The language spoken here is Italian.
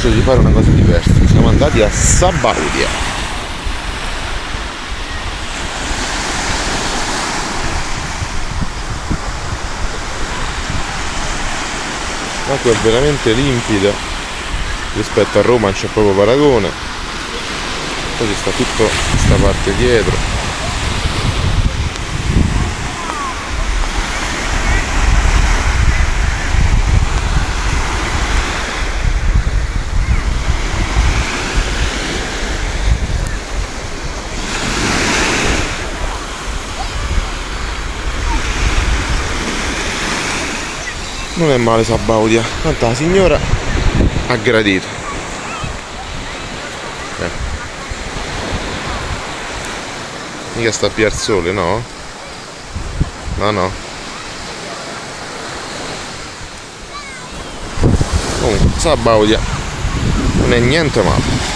deciso di fare una cosa diversa. Siamo andati a Sabaudia. L'acqua è veramente limpida, rispetto a Roma non c'è proprio paragone. Poi ci sta tutta questa parte dietro. Non è male Sabaudia, tanta la signora ha gradito. Mica sta più al sole, no? No. Comunque, Sabaudia non è niente male.